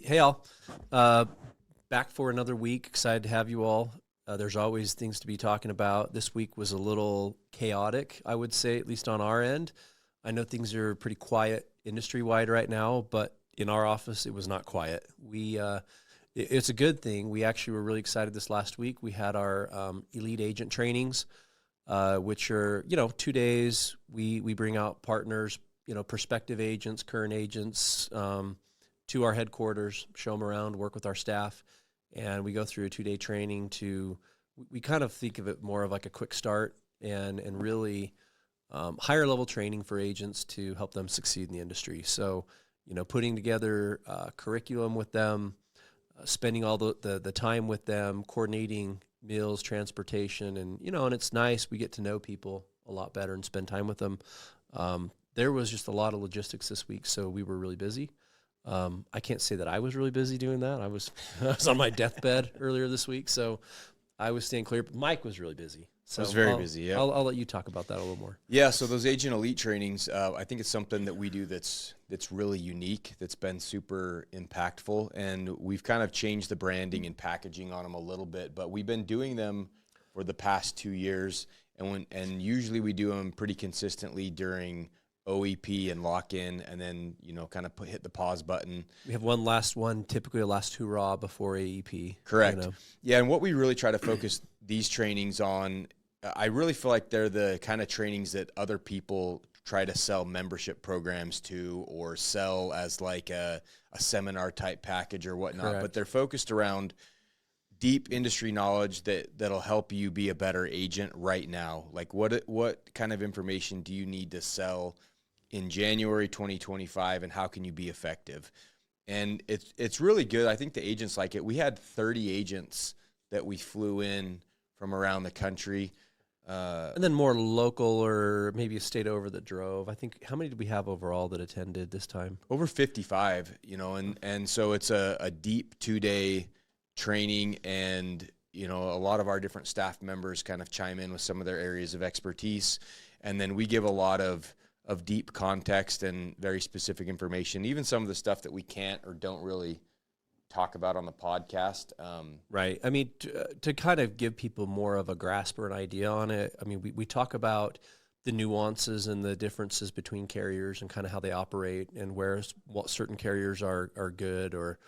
Hey, all. Uh, Back for another week. Excited to have you all. There's always things to be talking about. This week was a little chaotic, I would say, at least on our end. I know things are pretty quiet industry-wide right now, but in our office, it was not quiet. It's a good thing. We actually were really excited this last week. We had our elite agent trainings, which are 2 days. We bring out partners, prospective agents, current agents. To our headquarters, show them around, work with our staff, and we go through a 2-day training we kind of think of it more of like a quick start and really higher level training for agents to help them succeed in the industry. So, putting together curriculum with them, spending all the time with them, coordinating meals, transportation, and it's nice. We get to know people a lot better and spend time with them. There was just a lot of logistics this week, so we were really busy. I can't say that I was really busy doing that. I was on my deathbed earlier this week, so I was staying clear. Mike was really busy. So I was very busy, yeah. I'll let you talk about that a little more. Yeah, so those Agent Elite trainings, I think it's something that we do that's really unique, that's been super impactful, and we've kind of changed the branding and packaging on them a little bit, but we've been doing them for the past 2 years, and usually we do them pretty consistently during OEP and lock-in, and then, kind of hit the pause button. We have one last one, typically a last hoorah before AEP. Correct. Yeah, and what we really try to focus these trainings on, I really feel like they're the kind of trainings that other people try to sell membership programs to or sell as like a seminar type package or whatnot. Correct. But they're focused around deep industry knowledge that'll help you be a better agent right now. Like what kind of information do you need to sell in January 2025, and how can you be effective? And it's really good. I think the agents like it. We had 30 agents that we flew in from around the country. And then more local or maybe a state over that drove. I think, how many did we have overall that attended this time? Over 55, and so it's a deep 2-day training, and, a lot of our different staff members kind of chime in with some of their areas of expertise. And then we give a lot of deep context and very specific information, even some of the stuff that we can't or don't really talk about on the podcast. Right. I mean, to kind of give people more of a grasp or an idea on it, I mean, we talk about the nuances and the differences between carriers and kind of how they operate, and what certain carriers are good or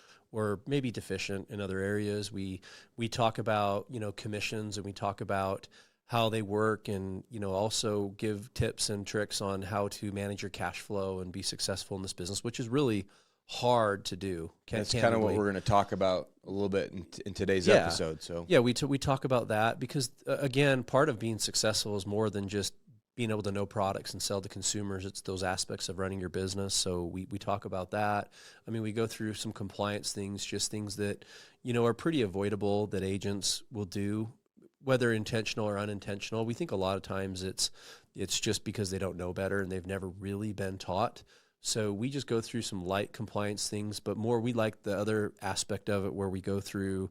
maybe deficient in other areas. We talk about, commissions, and we talk about how they work, and, also give tips and tricks on how to manage your cash flow and be successful in this business, which is really hard to do. That's kind of what we're going to talk about a little bit in today's episode. So yeah, we talk about that because, again, part of being successful is more than just being able to know products and sell to consumers. It's those aspects of running your business. So we talk about that. I mean, we go through some compliance things, just things that, are pretty avoidable that agents will do, whether intentional or unintentional. We think a lot of times it's just because they don't know better and they've never really been taught. So we just go through some light compliance things, but more we like the other aspect of it where we go through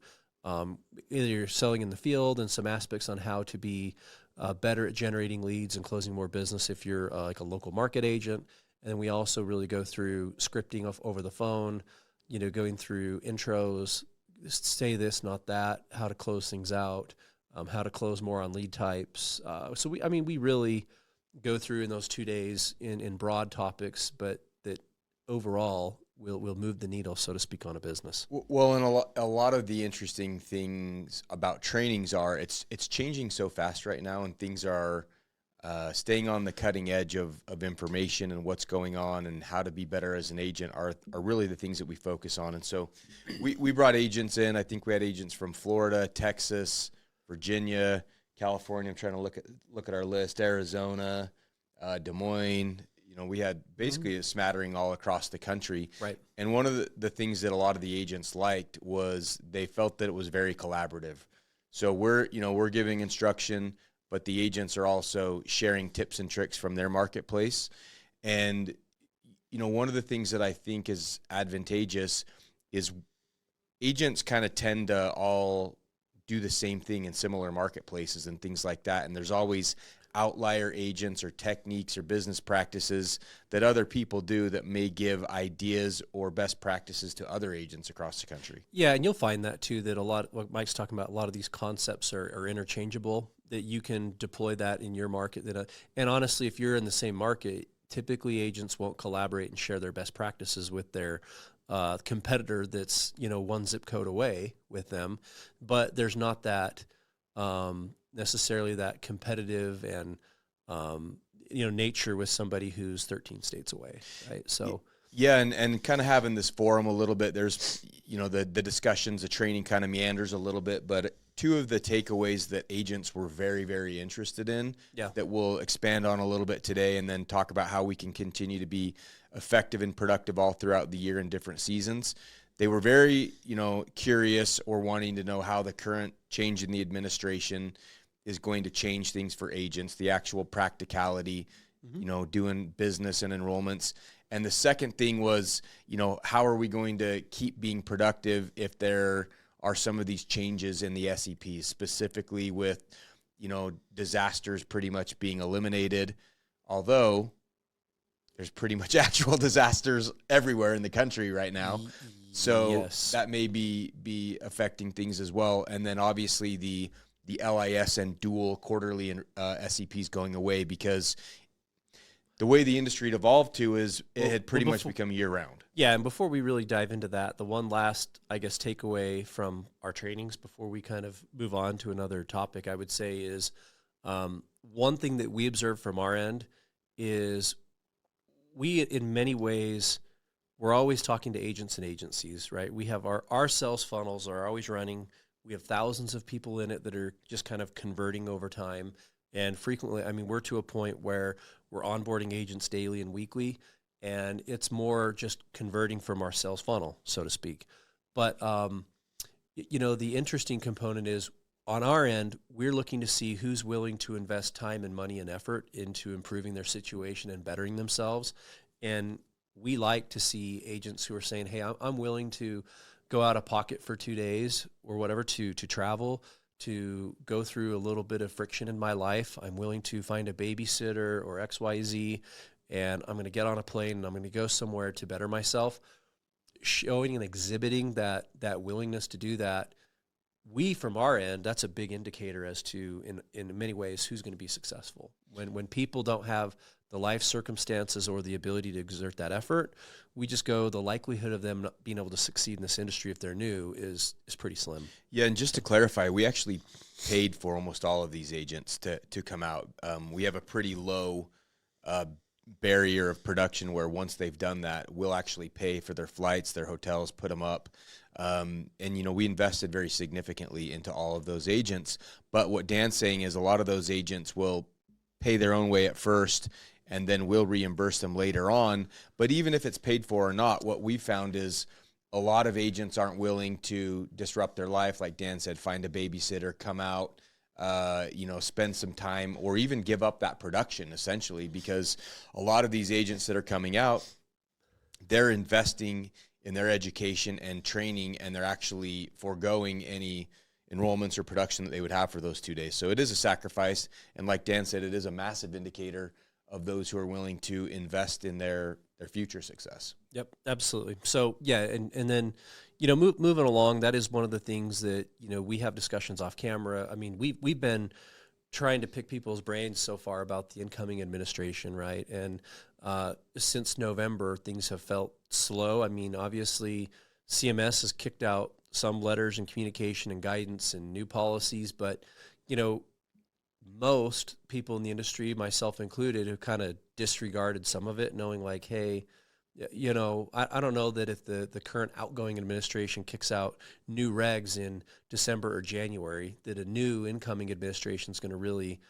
either selling in the field and some aspects on how to be better at generating leads and closing more business if you're like a local market agent. And then we also really go through scripting over the phone, going through intros, say this, not that, how to close things out, how to close more on lead types. So we really go through in those 2 days in broad topics, but that overall will move the needle, so to speak, on a business. Well, and a lot of the interesting things about trainings are it's changing so fast right now, and things are staying on the cutting edge of information and what's going on and how to be better as an agent are really the things that we focus on. And so we brought agents in. I think we had agents from Florida, Texas, Virginia, California. I'm trying to look at our list. Arizona, Des Moines. We had basically a smattering all across the country. Right. And one of the things that a lot of the agents liked was they felt that it was very collaborative. So we're giving instruction, but the agents are also sharing tips and tricks from their marketplace. And, one of the things that I think is advantageous is agents kind of tend to all do the same thing in similar marketplaces and things like that. And there's always outlier agents or techniques or business practices that other people do that may give ideas or best practices to other agents across the country. Yeah, and you'll find that too, that a lot, what Mike's talking about, a lot of these concepts are interchangeable, that you can deploy that in your market. And honestly, if you're in the same market, typically agents won't collaborate and share their best practices with their competitor that's, one zip code away with them. But there's not that necessarily that competitive and, nature with somebody who's 13 states away, right? So yeah, and kind of having this forum a little bit, there's, the discussions, the training kind of meanders a little bit, but two of the takeaways that agents were very, very interested in that we'll expand on a little bit today, and then talk about how we can continue to be effective and productive all throughout the year in different seasons. They were very, curious or wanting to know how the current change in the administration is going to change things for agents, the actual practicality, doing business and enrollments. And the second thing was, how are we going to keep being productive if there are some of these changes in the SEPs, specifically with, disasters pretty much being eliminated, although there's pretty much actual disasters everywhere in the country right now. So that may be affecting things as well. And then obviously the LIS and dual quarterly SEPs going away, because the way the industry had evolved to is it had pretty much become year-round. Yeah, and before we really dive into that, the one last, takeaway from our trainings before we kind of move on to another topic, I would say is one thing that we observed from our end is we, in many ways, we're always talking to agents and agencies, right? We have our sales funnels are always running. We have thousands of people in it that are just kind of converting over time. And frequently, we're to a point where we're onboarding agents daily and weekly, and it's more just converting from our sales funnel, so to speak. But, the interesting component is on our end, we're looking to see who's willing to invest time and money and effort into improving their situation and bettering themselves. And we like to see agents who are saying, hey, I'm willing to go out of pocket for 2 days or whatever to travel, to go through a little bit of friction in my life. I'm willing to find a babysitter or XYZ, and I'm going to get on a plane and I'm going to go somewhere to better myself. Showing and exhibiting that willingness to do that, we, from our end, that's a big indicator as to, in many ways, who's going to be successful. When people don't have the life circumstances or the ability to exert that effort, we just go, the likelihood of them not being able to succeed in this industry if they're new is pretty slim. Yeah, and just to clarify, we actually paid for almost all of these agents to come out. We have a pretty low barrier of production where once they've done that, we'll actually pay for their flights, their hotels, put them up. And, we invested very significantly into all of those agents. But what Dan's saying is a lot of those agents will pay their own way at first, and then we'll reimburse them later on. But even if it's paid for or not, what we found is a lot of agents aren't willing to disrupt their life. Like Dan said, find a babysitter, come out, spend some time, or even give up that production, essentially, because a lot of these agents that are coming out, they're investing in their education and training, and they're actually foregoing any enrollments or production that they would have for those 2 days. So it is a sacrifice. And like Dan said, it is a massive indicator of those who are willing to invest in their future success. Yep, absolutely. So yeah, and then, moving along, that is one of the things that, we have discussions off camera. We've been trying to pick people's brains so far about the incoming administration, right? And since November, things have felt slow. Obviously, CMS has kicked out some letters and communication and guidance and new policies, but, most people in the industry, myself included, have kind of disregarded some of it, knowing like, hey, I don't know that if the current outgoing administration kicks out new regs in December or January, that a new incoming administration is going to really,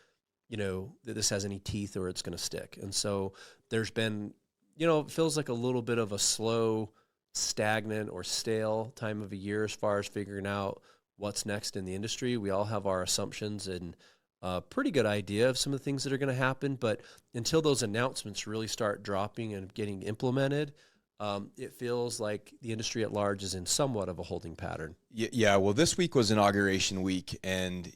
that this has any teeth or it's going to stick. And so there's been, it feels like a little bit of a slow, stagnant or stale time of a year as far as figuring out what's next in the industry. We all have our assumptions and a pretty good idea of some of the things that are going to happen, but until those announcements really start dropping and getting implemented, it feels like the industry at large is in somewhat of a holding pattern. Yeah. Well, this week was inauguration week, and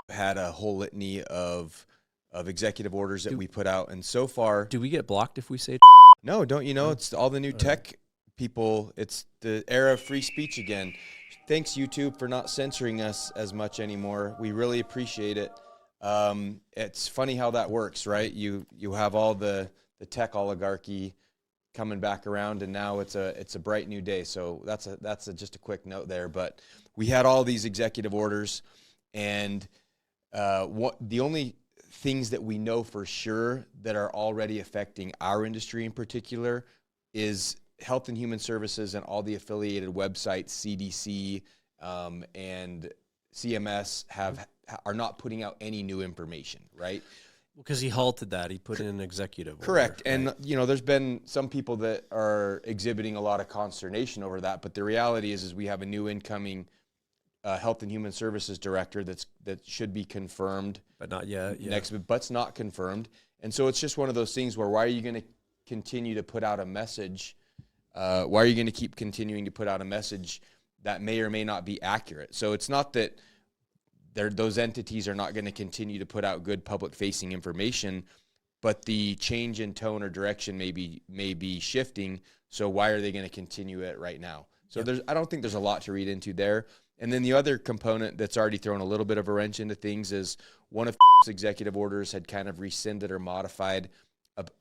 had a whole litany of executive orders that we put out. And so far, Do we get blocked if we say? no, don't you know, it's all the new tech people. It's the era of free speech again. Thanks, YouTube, for not censoring us as much anymore. We really appreciate it. It's funny how that works, right? You have all the tech oligarchy coming back around, and now it's a bright new day. So that's just a quick note there. But we had all these executive orders, and what the only things that we know for sure that are already affecting our industry in particular is Health and Human Services and all the affiliated websites, CDC and CMS are not putting out any new information, right? Because he halted that. He put in an executive order. Correct. Right? And, there's been some people that are exhibiting a lot of consternation over that. But the reality is we have a new incoming Health and Human Services director that should be confirmed. But not yet. Yeah. But's not confirmed. And so it's just one of those things where why are you going to continue to put out a message? Why are you going to keep continuing to put out a message that may or may not be accurate? So it's not that those entities are not going to continue to put out good public-facing information, but the change in tone or direction may be shifting. So why are they going to continue it right now? So I don't think there's a lot to read into there. And then the other component that's already thrown a little bit of a wrench into things is one of executive orders had kind of rescinded or modified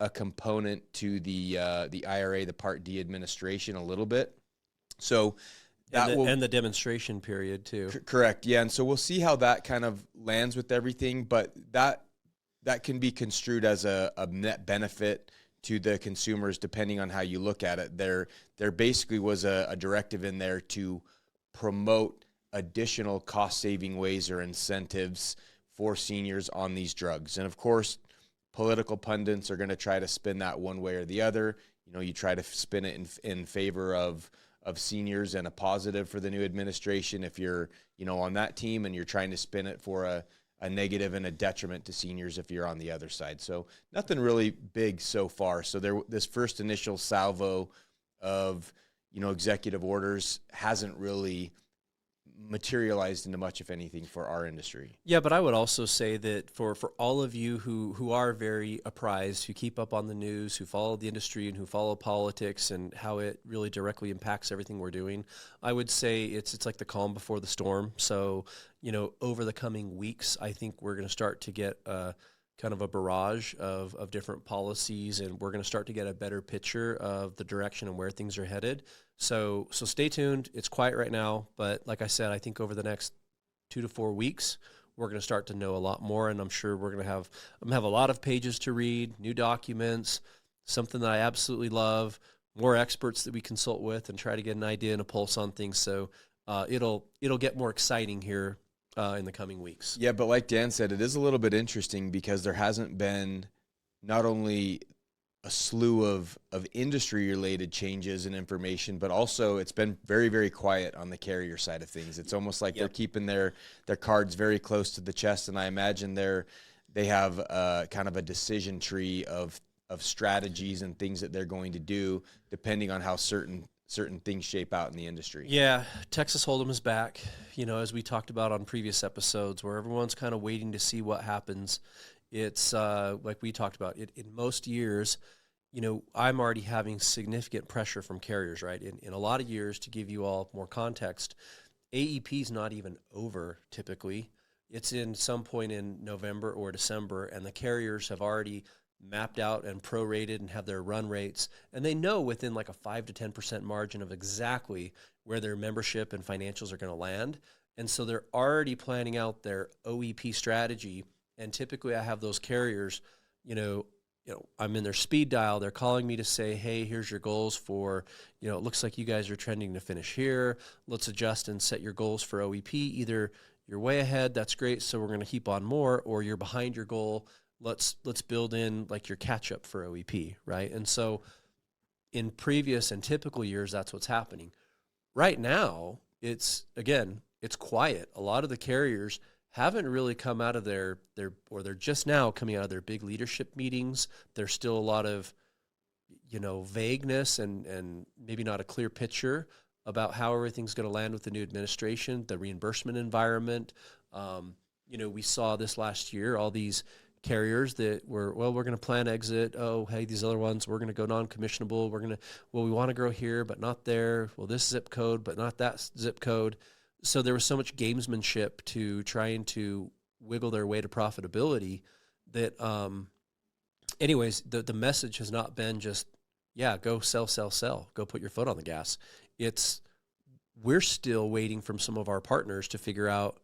a component to the IRA, the Part D administration a little bit. So and the demonstration period too. Correct. Yeah. And so we'll see how that kind of lands with everything, but that can be construed as a net benefit to the consumers depending on how you look at it. There basically was a directive in there to promote additional cost-saving ways or incentives for seniors on these drugs. And of course, political pundits are going to try to spin that one way or the other. You try to spin it in favor of seniors and a positive for the new administration if you're, on that team, and you're trying to spin it for a negative and a detriment to seniors if you're on the other side. So nothing really big so far. So this first initial salvo of, executive orders hasn't really materialized into much, if anything, for our industry. Yeah, but I would also say that for all of you who are very apprised, who keep up on the news, who follow the industry and who follow politics and how it really directly impacts everything we're doing, I would say it's like the calm before the storm. So, over the coming weeks, I think we're going to start to get kind of a barrage of different policies, and we're going to start to get a better picture of the direction and where things are headed. So stay tuned. It's quiet right now, but like I said, I think over the next 2 to 4 weeks, we're going to start to know a lot more, and I'm sure we're going to have a lot of pages to read, new documents, something that I absolutely love, more experts that we consult with and try to get an idea and a pulse on things. So it'll get more exciting here in the coming weeks. Yeah, but like Dan said, it is a little bit interesting because there hasn't been not only a slew of industry-related changes and information, but also it's been very, very quiet on the carrier side of things. It's almost like they're keeping their cards very close to the chest, and I imagine they have kind of a decision tree of strategies and things that they're going to do depending on how certain things shape out in the industry. Yeah, Texas Hold'em is back, as we talked about on previous episodes, where everyone's kind of waiting to see what happens. It's like we talked about, in most years, I'm already having significant pressure from carriers, right? In a lot of years, to give you all more context, AEP is not even over typically. It's in some point in November or December, and the carriers have already mapped out and prorated and have their run rates, and they know within like a 5 to 10% margin of exactly where their membership and financials are going to land. And so they're already planning out their OEP strategy. And typically I have those carriers, I'm in their speed dial. They're calling me to say, hey, here's your goals for, it looks like you guys are trending to finish here. Let's adjust and set your goals for OEP. Either you're way ahead, that's great, so we're going to keep on more, or you're behind your goal. Let's build in like your catch up for OEP, right? And so in previous and typical years, that's what's happening. Right now, it's quiet. A lot of the carriers haven't really come out of they're just now coming out of their big leadership meetings. There's still a lot of, vagueness and maybe not a clear picture about how everything's going to land with the new administration, the reimbursement environment. We saw this last year, all these carriers that were, well, we're going to plan exit. Oh, hey, these other ones, we're going to go non-commissionable. We're going to, well, we want to grow here, but not there. Well, this zip code, but not that zip code. So there was so much gamesmanship to trying to wiggle their way to profitability that, anyways, the message has not been just, yeah, go sell, sell, sell, go put your foot on the gas. It's, we're still waiting from some of our partners to figure out,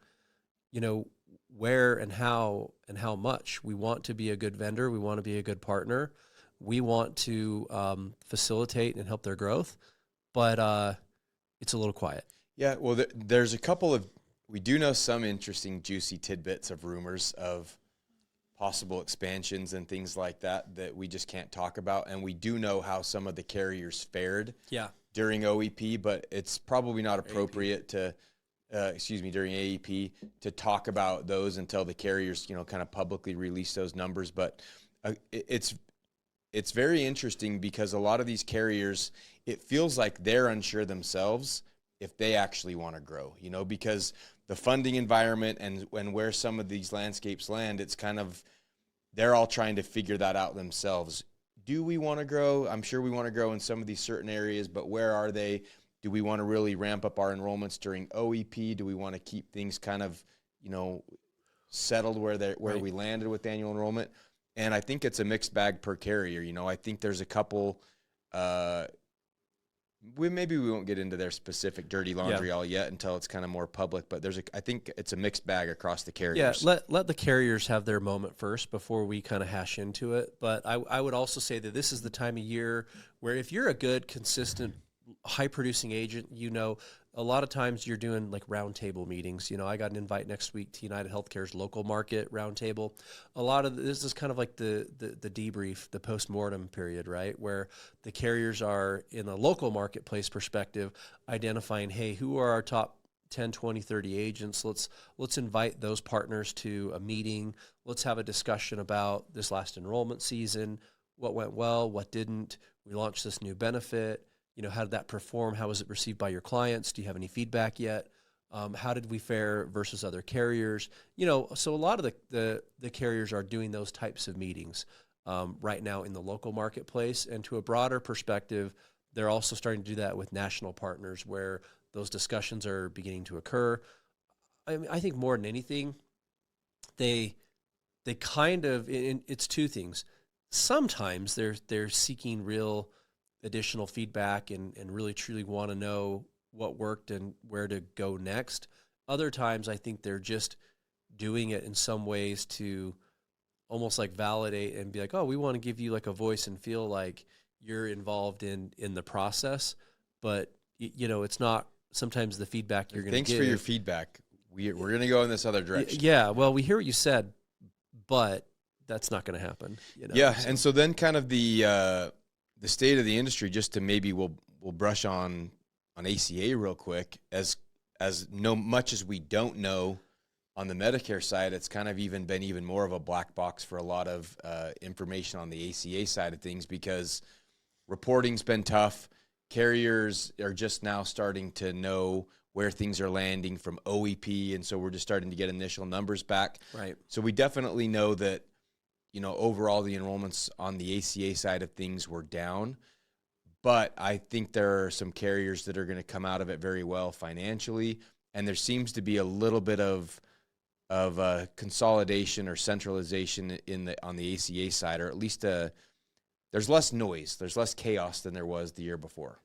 where and how much. We want to be a good vendor. We want to be a good partner. We want to facilitate and help their growth, but it's a little quiet. Yeah, well, there's a couple of, we do know some interesting, juicy tidbits of rumors of possible expansions and things like that we just can't talk about. And we do know how some of the carriers fared during OEP, but it's probably not appropriate to, during AEP, to talk about those until the carriers, kind of publicly release those numbers. But it's very interesting because a lot of these carriers, it feels like they're unsure themselves if they actually want to grow, because the funding environment and where some of these landscapes land, it's kind of, they're all trying to figure that out themselves. Do we want to grow? I'm sure we want to grow in some of these certain areas, but where are they? Do we want to really ramp up our enrollments during OEP? Do we want to keep things kind of, settled where we landed with annual enrollment? And I think it's a mixed bag per carrier. I think there's a couple, maybe we won't get into their specific dirty laundry all yet until it's kind of more public, but I think it's a mixed bag across the carriers. Yeah, let the carriers have their moment first before we kind of hash into it. But I would also say that this is the time of year where if you're a good, consistent, high-producing agent, a lot of times you're doing like roundtable meetings. I got an invite next week to United Healthcare's local market roundtable. A lot of this is kind of like the debrief, the post-mortem period, right? Where the carriers are in a local marketplace perspective, identifying, hey, who are our top 10, 20, 30 agents? Let's invite those partners to a meeting. Let's have a discussion about this last enrollment season, what went well, what didn't. We launched this new benefit. How did that perform? How was it received by your clients? Do you have any feedback yet? How did we fare versus other carriers? So a lot of the carriers are doing those types of meetings right now in the local marketplace. And to a broader perspective, they're also starting to do that with national partners where those discussions are beginning to occur. I think more than anything, they kind of, it's two things. Sometimes they're seeking real additional feedback and really truly want to know what worked and where to go next. Other times I think they're just doing it in some ways to almost like validate and be like, oh, we want to give you like a voice and feel like you're involved in the process. But it's not sometimes the feedback you're going to give. Thanks for your feedback. We're going to go in this other direction. Yeah. Well, we hear what you said, but that's not going to happen. Yeah. And so then kind of the state of the industry, just to maybe we'll brush on ACA real quick, as much as we don't know on the Medicare side, it's kind of been even more of a black box for a lot of information on the ACA side of things because reporting's been tough. Carriers are just now starting to know where things are landing from OEP, and so we're just starting to get initial numbers back. Right. So we definitely know that overall the enrollments on the ACA side of things were down, but I think there are some carriers that are going to come out of it very well financially, and there seems to be a little bit of consolidation or centralization on the ACA side, or at least there's less noise, there's less chaos than there was the year before.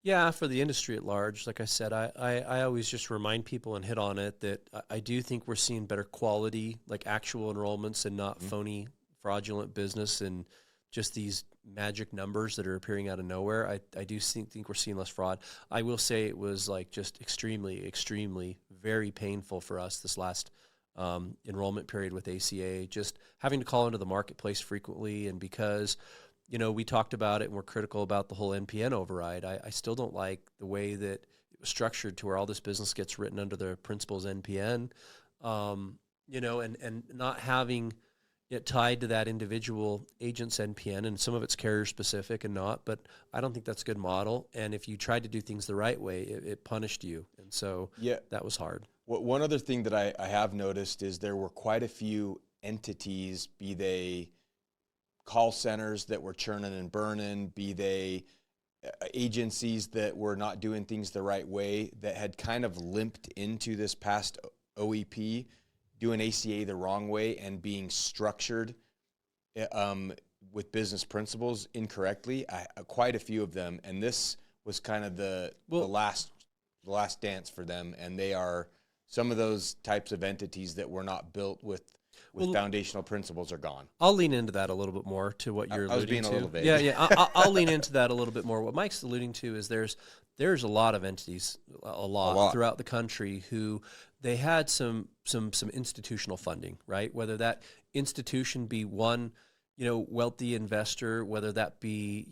Yeah, for the industry at large, like I said, I always just remind people and hit on it that I do think we're seeing better quality, like actual enrollments and not phony, fraudulent business and just these magic numbers that are appearing out of nowhere. I do think we're seeing less fraud. I will say it was like just extremely, extremely very painful for us this last enrollment period with ACA, just having to call into the marketplace frequently. And because, we talked about it and we're critical about the whole NPN override, I still don't like the way that it was structured to where all this business gets written under the principal's NPN, and not having it tied to that individual agent's NPN, and some of it's carrier specific and not, but I don't think that's a good model. And if you tried to do things the right way, it punished you. And so that was hard. One other thing that I have noticed is there were quite a few entities, be they call centers that were churning and burning, be they agencies that were not doing things the right way, that had kind of limped into this past OEP, doing ACA the wrong way and being structured with business principles incorrectly. Quite a few of them, and this was kind of the last dance for them. And they are some of those types of entities that were not built with foundational principles are gone. I'll lean into that a little bit more to what you're alluding to. I was being a little vague. Yeah. I'll lean into that a little bit more. What Mike's alluding to is there's a lot of entities, a lot throughout the country who they had some institutional funding, right? Whether that institution be one, wealthy investor, whether that be,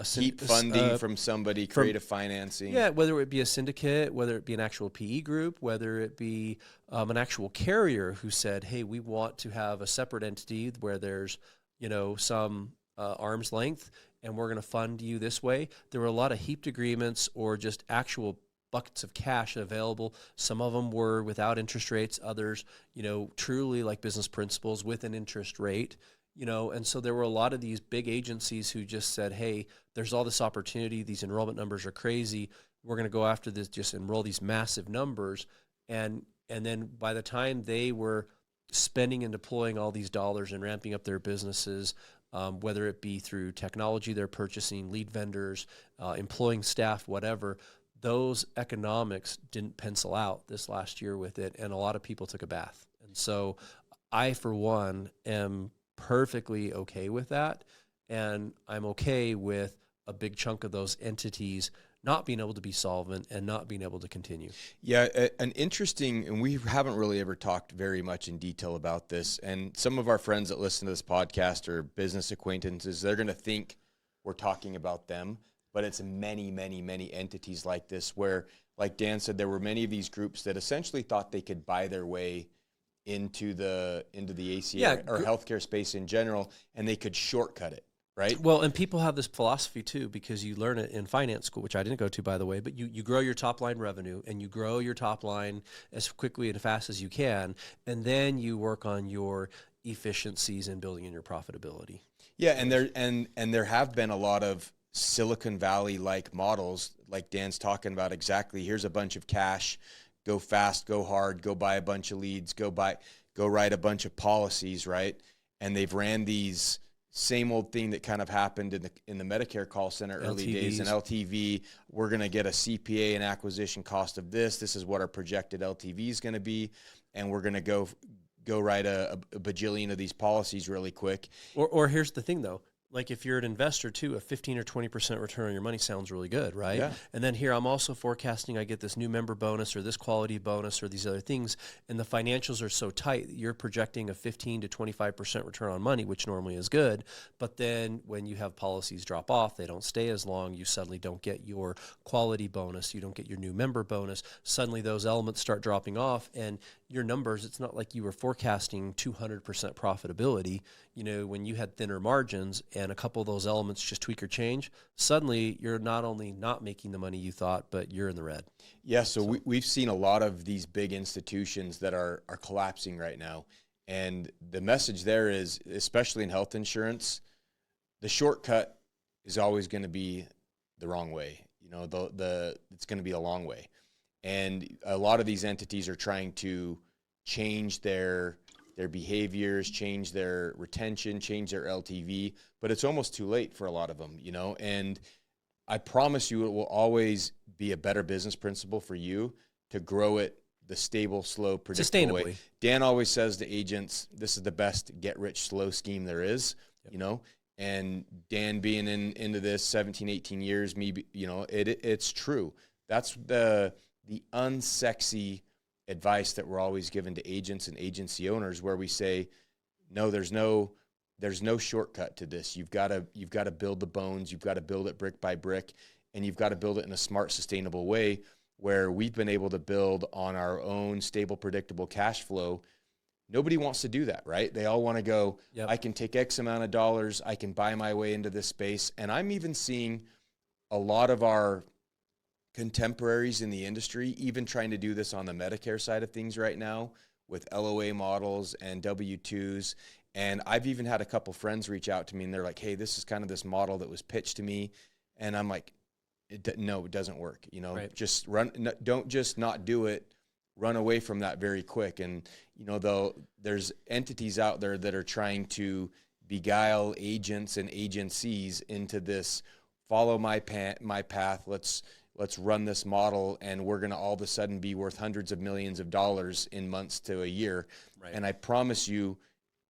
keep funding from somebody, creative financing. Yeah, whether it be a syndicate, whether it be an actual PE group, whether it be an actual carrier who said, hey, we want to have a separate entity where there's, some arm's length, and we're going to fund you this way. There were a lot of heaped agreements or just actual buckets of cash available. Some of them were without interest rates, others, truly like business principles with an interest rate. And so there were a lot of these big agencies who just said, hey, there's all this opportunity. These enrollment numbers are crazy. We're going to go after this, just enroll these massive numbers. And then by the time they were spending and deploying all these dollars and ramping up their businesses, whether it be through technology they're purchasing, lead vendors, employing staff, whatever, those economics didn't pencil out this last year with it. And a lot of people took a bath. And so I, for one, am perfectly okay with that, and I'm okay with a big chunk of those entities not being able to be solvent and not being able to continue. Yeah, an interesting, and we haven't really ever talked very much in detail about this, and some of our friends that listen to this podcast or business acquaintances, they're going to think we're talking about them, but it's many, many, many entities like this where, like Dan said, there were many of these groups that essentially thought they could buy their way into the ACA or healthcare space in general, and they could shortcut it, right? Well, and people have this philosophy too, because you learn it in finance school, which I didn't go to, by the way, but you grow your top line revenue and you grow your top line as quickly and fast as you can, and then you work on your efficiencies and building in your profitability. Yeah, and there have been a lot of Silicon Valley like models, like Dan's talking about. Exactly, here's a bunch of cash. Go fast, go hard, go buy a bunch of leads, go write a bunch of policies, right? And they've ran these same old thing that kind of happened in the Medicare call center early days. And LTV, we're going to get a CPA and acquisition cost of this. This is what our projected LTV is going to be, and we're going to go write a bajillion of these policies really quick. Or here's the thing though. Like if you're an investor too, a 15 or 20% return on your money sounds really good, right? Yeah. And then here I'm also forecasting I get this new member bonus or this quality bonus or these other things, and the financials are so tight, you're projecting a 15 to 25% return on money, which normally is good. But then when you have policies drop off, they don't stay as long, you suddenly don't get your quality bonus, you don't get your new member bonus. Suddenly those elements start dropping off, and your numbers, it's not like you were forecasting 200% profitability. When you had thinner margins and a couple of those elements just tweak or change, suddenly you're not only not making the money you thought, but you're in the red. Yeah, so we've seen a lot of these big institutions that are collapsing right now. And the message there is, especially in health insurance, the shortcut is always going to be the wrong way. It's going to be a long way. And a lot of these entities are trying to change their behaviors, change their retention, change their LTV, but it's almost too late for a lot of them, and I promise you it will always be a better business principle for you to grow it the stable, slow, predictable way. Dan always says to agents, this is the best get-rich-slow scheme there is, and Dan being into this 17, 18 years, it's true. That's the unsexy advice that we're always given to agents and agency owners, where we say, no, there's no shortcut to this. You've got to build the bones. You've got to build it brick by brick, and you've got to build it in a smart, sustainable way where we've been able to build on our own stable, predictable cash flow. Nobody wants to do that, right? They all want to go, I can take X amount of dollars. I can buy my way into this space. And I'm even seeing a lot of our contemporaries in the industry even trying to do this on the Medicare side of things right now, with LOA models and W-2s. And I've even had a couple friends reach out to me and they're like, hey, this is kind of this model that was pitched to me. And I'm like, no, it doesn't work. You know, Right. just run. Don't just not do it. Run away from that very quick. And, you know, though there's entities out there that are trying to beguile agents and agencies into this, follow my path. Let's run this model and we're going to all of a sudden be worth hundreds of millions of dollars in months to a year. Right. And I promise you,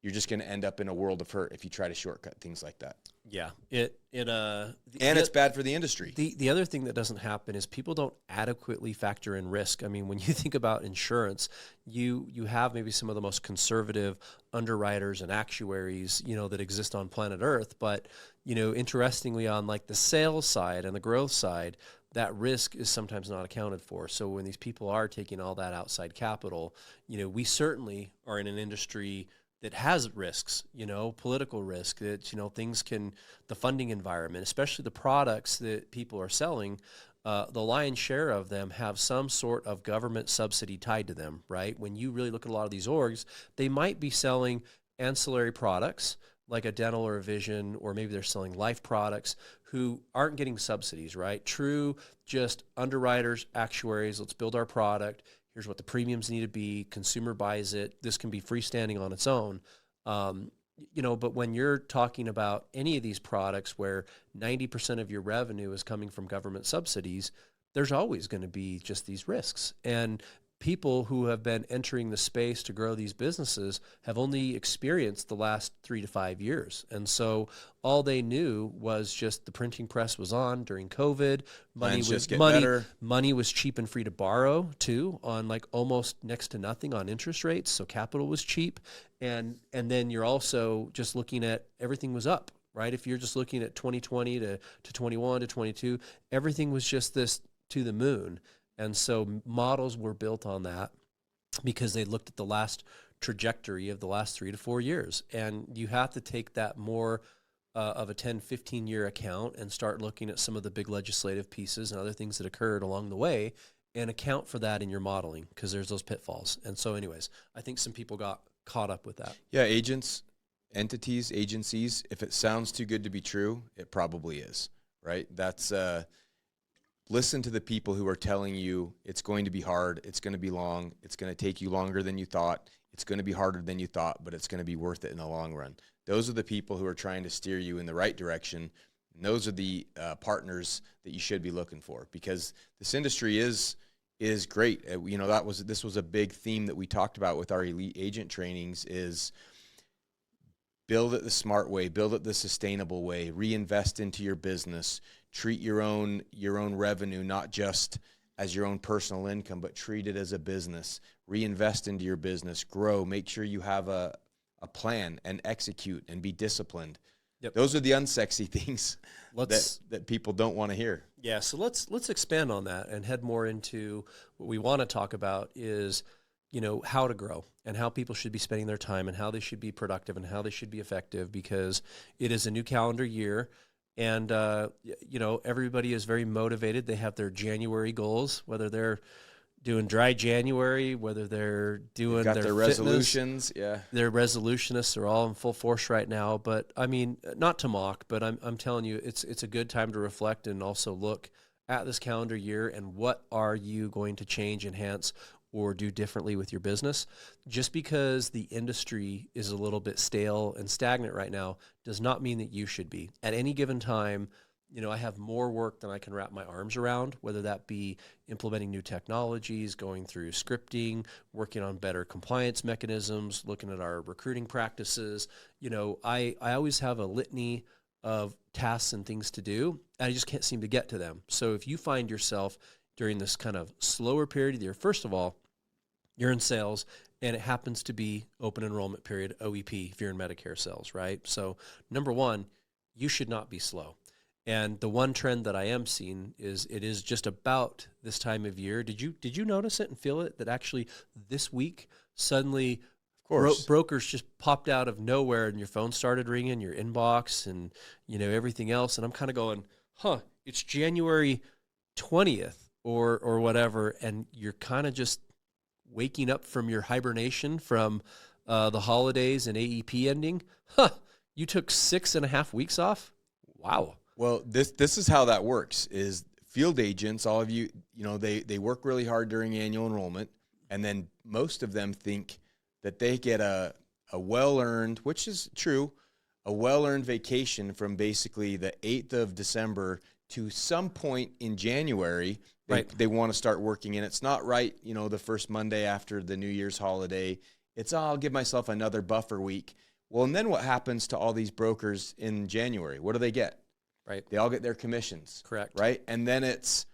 you're just going to end up in a world of hurt if you try to shortcut things like that. Yeah. It's bad for the industry. The other thing that doesn't happen is people don't adequately factor in risk. I mean, when you think about insurance, you have maybe some of the most conservative underwriters and actuaries, you know, that exist on planet Earth. But, you know, interestingly, on like the sales side and the growth side, that risk is sometimes not accounted for. So when these people are taking all that outside capital, you know, we certainly are in an industry that has risks, you know, political risk, that, you know, the funding environment, especially the products that people are selling, the lion's share of them have some sort of government subsidy tied to them, right? When you really look at a lot of these orgs, they might be selling ancillary products like a dental or a vision, or maybe they're selling life products who aren't getting subsidies, right? True, just underwriters, actuaries, let's build our product. Here's what the premiums need to be. Consumer buys it. This can be freestanding on its own. You know, but when you're talking about any of these products where 90% of your revenue is coming from government subsidies, there's always going to be just these risks. And people who have been entering the space to grow these businesses have only experienced the last 3 to 5 years. And so all they knew was just the printing press was on during COVID. Money was cheap and free to borrow too, on like almost next to nothing on interest rates. So capital was cheap. And then you're also just looking at everything was up, right? If you're just looking at 2020 to 21 to 22, everything was just this to the moon. And so models were built on that because they looked at the last trajectory of the last 3 to 4 years. And you have to take that more of a 10, 15-year account and start looking at some of the big legislative pieces and other things that occurred along the way and account for that in your modeling, because there's those pitfalls. And so anyways, I think some people got caught up with that. Yeah, agents, entities, agencies, if it sounds too good to be true, it probably is, right? That's listen to the people who are telling you it's going to be hard, it's going to be long, it's going to take you longer than you thought, it's going to be harder than you thought, but it's going to be worth it in the long run. Those are the people who are trying to steer you in the right direction. And those are the partners that you should be looking for, because this industry is great. You know, this was a big theme that we talked about with our elite agent trainings, is build it the smart way, build it the sustainable way, reinvest into your business, treat your own revenue not just as your own personal income, but treat it as a business. Reinvest into your business, grow, make sure you have a plan and execute and be disciplined. Yep. Those are the unsexy things that people don't want to hear. Yeah, so let's expand on that and head more into what we want to talk about is, you know, how to grow and how people should be spending their time and how they should be productive and how they should be effective, because it is a new calendar year. And, you know, everybody is very motivated. They have their January goals, whether they're doing dry January, whether they're doing their fitness, resolutions. Yeah. Their resolutionists are all in full force right now. But I mean, not to mock, but I'm telling you, it's a good time to reflect and also look at this calendar year and what are you going to change, enhance, or do differently with your business. Just because the industry is a little bit stale and stagnant right now does not mean that you should be. At any given time, you know, I have more work than I can wrap my arms around, whether that be implementing new technologies, going through scripting, working on better compliance mechanisms, looking at our recruiting practices. You know, I always have a litany of tasks and things to do, and I just can't seem to get to them. So if you find yourself during this kind of slower period of the year, first of all, you're in sales, and it happens to be open enrollment period, OEP, if you're in Medicare sales, right? So number one, you should not be slow. And the one trend that I am seeing is it is just about this time of year. Did you notice it and feel it, that actually this week suddenly brokers just popped out of nowhere and your phone started ringing, your inbox and, you know, everything else. And I'm kind of going, it's January 20th or whatever. And you're kind of just waking up from your hibernation from the holidays and AEP ending. Huh, you took 6.5 weeks off? Wow. Well, this is how that works is field agents, all of you, they work really hard during annual enrollment, and then most of them think that they get a well-earned, which is true, a well-earned vacation from basically the 8th of December to some point in January. They want to start working, and it's not right, the first Monday after the New Year's holiday. It's, I'll give myself another buffer week. Well, and then what happens to all these brokers in January? What do they get? Right. They all get their commissions. Correct. Right. And then it's,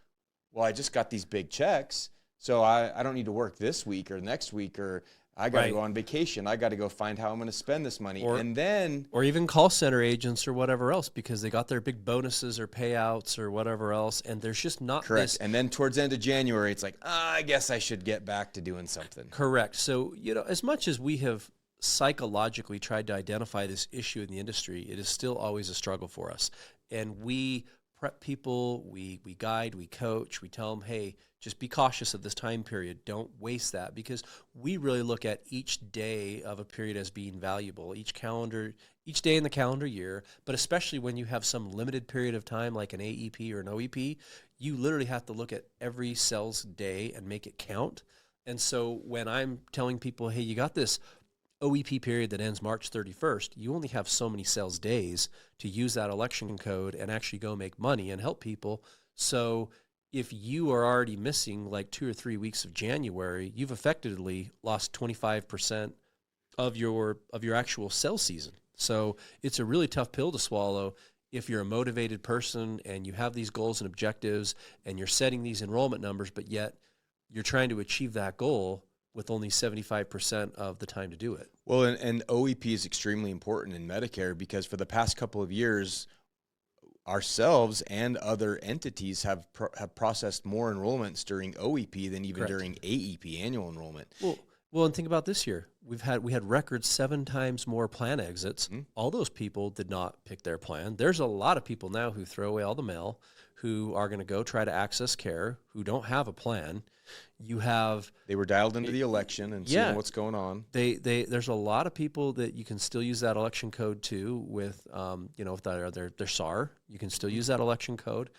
well, I just got these big checks, so I don't need to work this week or next week, or I got to go on vacation. I got to go find how I'm going to spend this money. Or even call center agents or whatever else, because they got their big bonuses or payouts or whatever else. And there's just not correct. And then towards the end of January, it's like, I guess I should get back to doing something. Correct. So, as much as we have psychologically tried to identify this issue in the industry, it is still always a struggle for us. And we prep people, we guide, we coach, we tell them, hey, just be cautious of this time period. Don't waste that, because we really look at each day of a period as being valuable, each day in the calendar year, but especially when you have some limited period of time like an AEP or an OEP, you literally have to look at every sales day and make it count. And so when I'm telling people, hey, you got this OEP period that ends March 31st, you only have so many sales days to use that election code and actually go make money and help people. So if you are already missing like 2 or 3 weeks of January, you've effectively lost 25% of your actual sales season. So it's a really tough pill to swallow if you're a motivated person and you have these goals and objectives and you're setting these enrollment numbers, but yet you're trying to achieve that goal with only 75% of the time to do it. Well, and OEP is extremely important in Medicare, because for the past couple of years, ourselves and other entities have processed more enrollments during OEP than even during AEP, annual enrollment. Well, and think about this year. We had record 7 times more plan exits. Mm-hmm. All those people did not pick their plan. There's a lot of people now who throw away all the mail, who are going to go try to access care, who don't have a plan. They were dialed into the election and seeing what's going on. There's a lot of people that you can still use that election code to with, if they're SAR, you can still use that election code.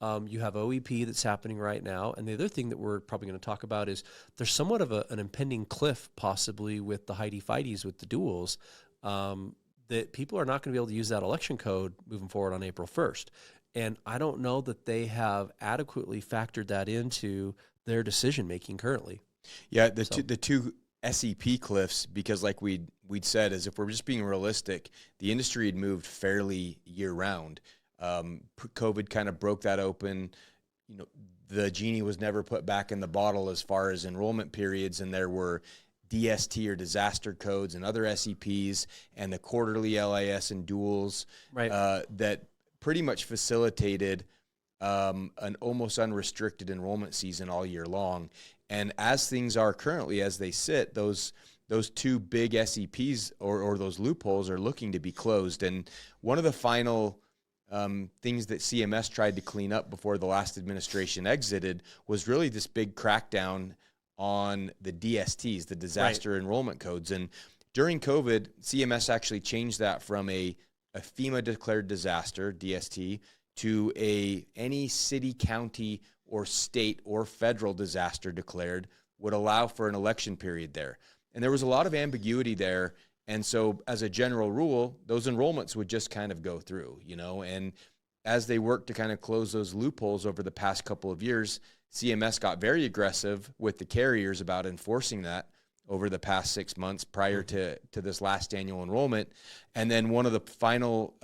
You have OEP that's happening right now. And the other thing that we're probably going to talk about is there's somewhat of an impending cliff possibly with the Heidi-Fighties with the duals, that people are not going to be able to use that election code moving forward on April 1st. And I don't know that they have adequately factored that into their decision-making currently. Yeah, the two SEP cliffs, because like we'd said, is if we're just being realistic, the industry had moved fairly year-round. COVID kind of broke that open. The genie was never put back in the bottle as far as enrollment periods, and there were DST or disaster codes and other SEPs and the quarterly LIS and duals that pretty much facilitated an almost unrestricted enrollment season all year long. And as things are currently, as they sit, those two big SEPs or those loopholes are looking to be closed. And one of the final things that CMS tried to clean up before the last administration exited was really this big crackdown on the DSTs, the disaster enrollment codes. And during COVID, CMS actually changed that from a FEMA declared disaster, DST, to any city, county, or state or federal disaster declared would allow for an election period there. And there was a lot of ambiguity there. And so as a general rule, those enrollments would just kind of go through, and as they worked to kind of close those loopholes over the past couple of years, CMS got very aggressive with the carriers about enforcing that over the past 6 months prior to this last annual enrollment. And then one of the final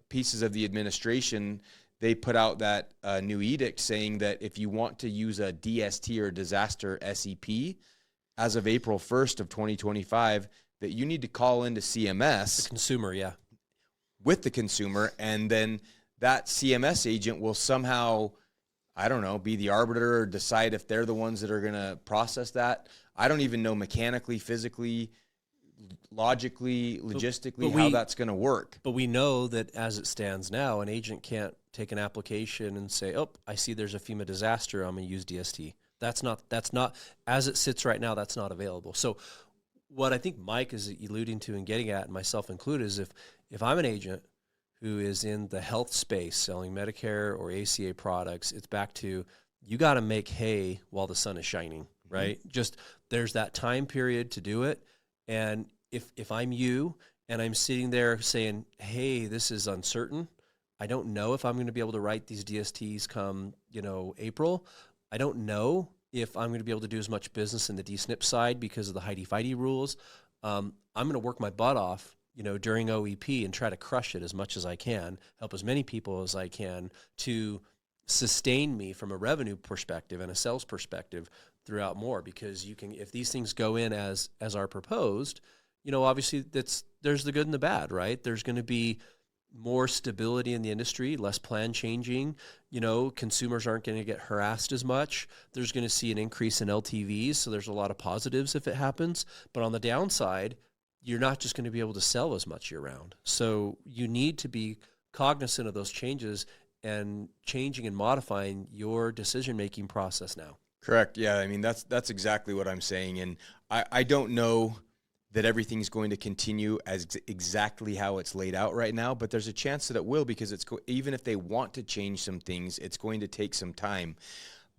pieces of the administration, they put out that new edict saying that if you want to use a DST or disaster SEP as of April 1st of 2025, that you need to call into CMS. The consumer, with the consumer, and then that CMS agent will somehow, I don't know, be the arbiter or decide if they're the ones that are going to process that. I don't even know mechanically, physically, logically, logistically how that's going to work. But we know that as it stands now, an agent can't take an application and say, oh, I see there's a FEMA disaster, I'm going to use DST. That's not as it sits right now. That's not available. So what I think Mike is alluding to and getting at, and myself included, is if I'm an agent who is in the health space selling Medicare or ACA products, it's back to you got to make hay while the sun is shining, right? Just there's that time period to do it. And if I'm you and I'm sitting there saying, hey, this is uncertain, I don't know if I'm going to be able to write these DSTs come, April. I don't know if I'm going to be able to do as much business in the DSNP side because of the Heidi-Fighty rules. I'm going to work my butt off, during OEP and try to crush it as much as I can, help as many people as I can to sustain me from a revenue perspective and a sales perspective throughout more, because you can, if these things go in as are proposed, obviously there's the good and the bad, right? There's going to be more stability in the industry, less plan changing, consumers aren't going to get harassed as much. There's going to see an increase in LTVs. So there's a lot of positives if it happens, but on the downside, you're not just going to be able to sell as much year round. So you need to be cognizant of those changes and changing and modifying your decision-making process now. Correct. Yeah. I mean, that's exactly what I'm saying. And I don't know that everything's going to continue as exactly how it's laid out right now, but there's a chance that it will, because even if they want to change some things, it's going to take some time.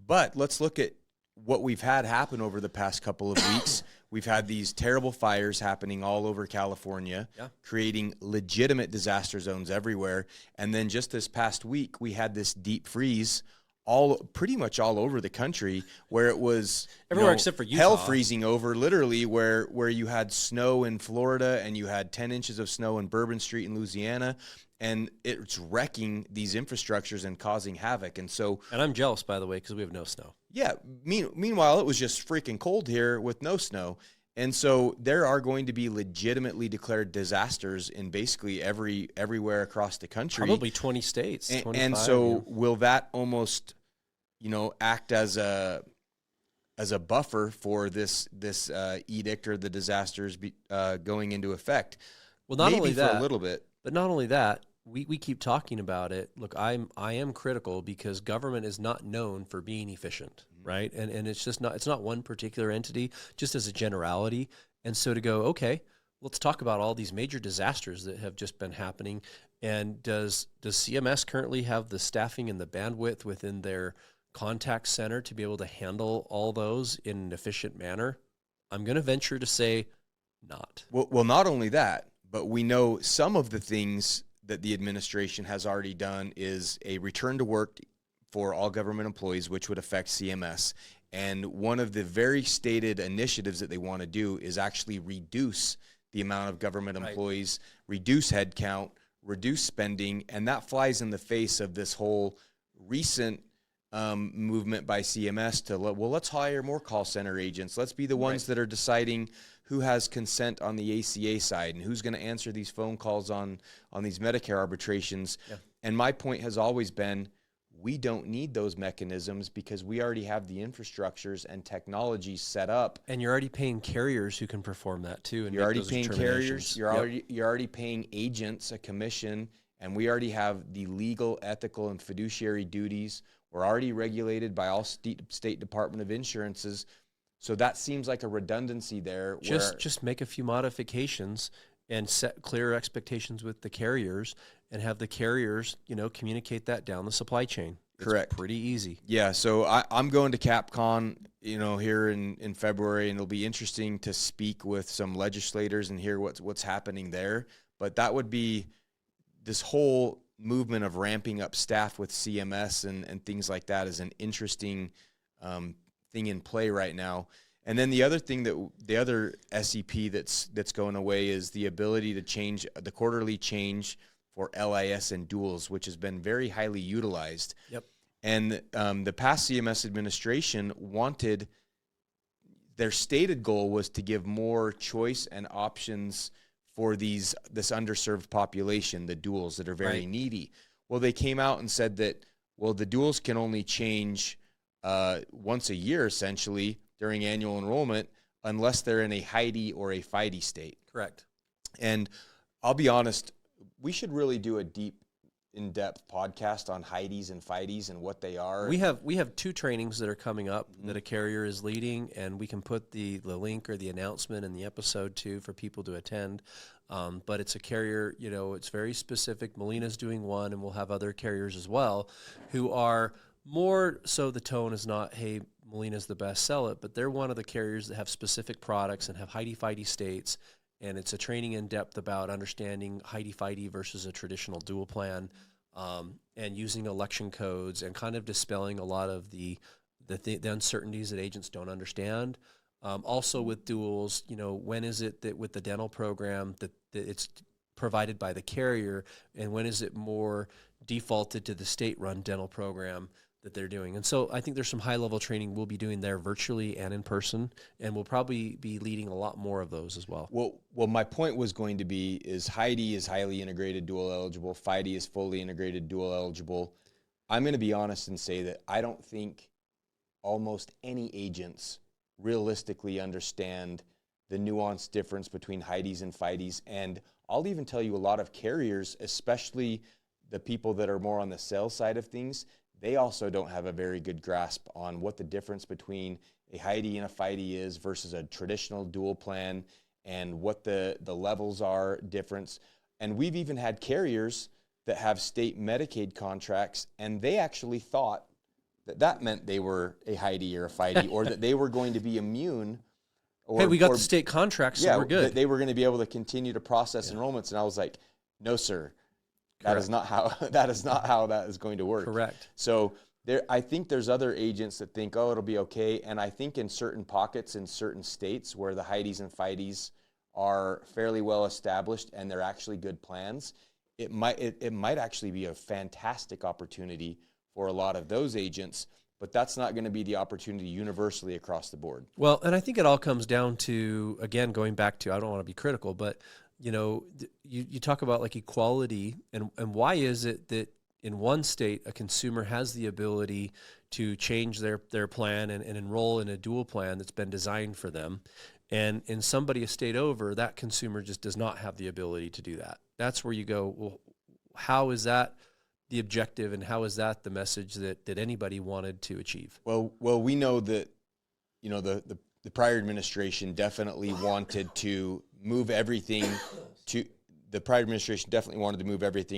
But let's look at what we've had happen over the past couple of weeks. We've had these terrible fires happening all over California, creating legitimate disaster zones everywhere. And then just this past week, we had this deep freeze pretty much all over the country, where it was everywhere except for Utah. Hell freezing over, literally, where you had snow in Florida and you had 10 inches of snow in Bourbon Street in Louisiana, and it's wrecking these infrastructures and causing havoc. And I'm jealous, by the way, because we have no snow. Yeah. Meanwhile, it was just freaking cold here with no snow. And so there are going to be legitimately declared disasters in basically everywhere across the country. Probably 20 states. And so will that almost, act as a buffer for this edict or the disasters going into effect? Well, not maybe only for that, a little bit, but not only that, we keep talking about it. Look, I am critical because government is not known for being efficient, right? And it's just not, it's not one particular entity, just as a generality. And so to go, okay, let's talk about all these major disasters that have just been happening. And does CMS currently have the staffing and the bandwidth within their contact center to be able to handle all those in an efficient manner? I'm going to venture to say not. Well, not only that, but we know some of the things that the administration has already done is a return to work for all government employees, which would affect CMS. And one of the very stated initiatives that they want to do is actually reduce the amount of government employees, reduce headcount, reduce spending, and that flies in the face of this whole recent movement by CMS to, let's hire more call center agents. Let's be the ones that are deciding who has consent on the ACA side and who's going to answer these phone calls on these Medicare arbitrations. Yeah. And my point has always been, we don't need those mechanisms because we already have the infrastructures and technology set up. And you're already paying carriers who can perform that too. And you're already paying carriers. You're already paying agents a commission, and we already have the legal, ethical, and fiduciary duties. We're already regulated by all state Department of Insurances. So that seems like a redundancy there. Just make a few modifications and set clear expectations with the carriers and have the carriers, communicate that down the supply chain. Correct. It's pretty easy. Yeah. So I'm going to CapCon, here in February, and it'll be interesting to speak with some legislators and hear what's happening there. But that would be this whole movement of ramping up staff with CMS and things like that is an interesting thing in play right now. And then the other thing the other SEP that's going away is the ability to change the quarterly change for LIS and duals, which has been very highly utilized. Yep. And the past CMS administration wanted, their stated goal was to give more choice and options for this underserved population, the duals that are very needy. Well, they came out and said that, the duals can only change once a year, essentially, during annual enrollment, unless they're in a Heidi or a Fighty state. Correct. And I'll be honest, we should really do a deep in-depth podcast on Heidi's and Fighties and what they are. We have 2 trainings that are coming up that a carrier is leading, and we can put the link or the announcement in the episode too for people to attend. But it's a carrier, it's very specific. Molina's doing one, and we'll have other carriers as well who are more so the tone is not, hey, Molina's the best, sell it, but they're one of the carriers that have specific products and have Heidi-Fighty states. And it's a training in depth about understanding Heidi-Fighty versus a traditional dual plan, and using election codes and kind of dispelling a lot of the uncertainties that agents don't understand. Also with duals, when is it that with the dental program that it's provided by the carrier, and when is it more defaulted to the state-run dental program that they're doing? And so I think there's some high-level training we'll be doing there virtually and in person, and we'll probably be leading a lot more of those as well. Well, my point was going to be is Heidi is highly integrated dual eligible. Fighty is fully integrated dual eligible. I'm going to be honest and say that I don't think almost any agents realistically understand the nuanced difference between Heidi's and Fighties. And I'll even tell you a lot of carriers, especially the people that are more on the sales side of things, they also don't have a very good grasp on what the difference between a Heidi and a Fighty is versus a traditional dual plan, and what the levels are difference. And we've even had carriers that have state Medicaid contracts, and they actually thought that meant they were a Heidi or a Fighty, or that they were going to be immune. Hey, we got the state contracts, so we're good. That they were going to be able to continue to process enrollments. And I was like, no, sir. That is not how that is going to work. Correct. So I think there's other agents that think, oh, it'll be okay. And I think in certain pockets in certain states where the Heidis and Fighties are fairly well established and they're actually good plans, it might actually be a fantastic opportunity for a lot of those agents. But that's not going to be the opportunity universally across the board. Well, and I think it all comes down to, again, going back to, I don't want to be critical, but you talk about like equality, and why is it that in one state a consumer has the ability to change their plan and enroll in a dual plan that's been designed for them, and in somebody a state over, that consumer just does not have the ability to do that? That's where you go, well, how is that the objective, and how is that the message that anybody wanted to achieve? Well, we know that the prior administration definitely wanted to move everything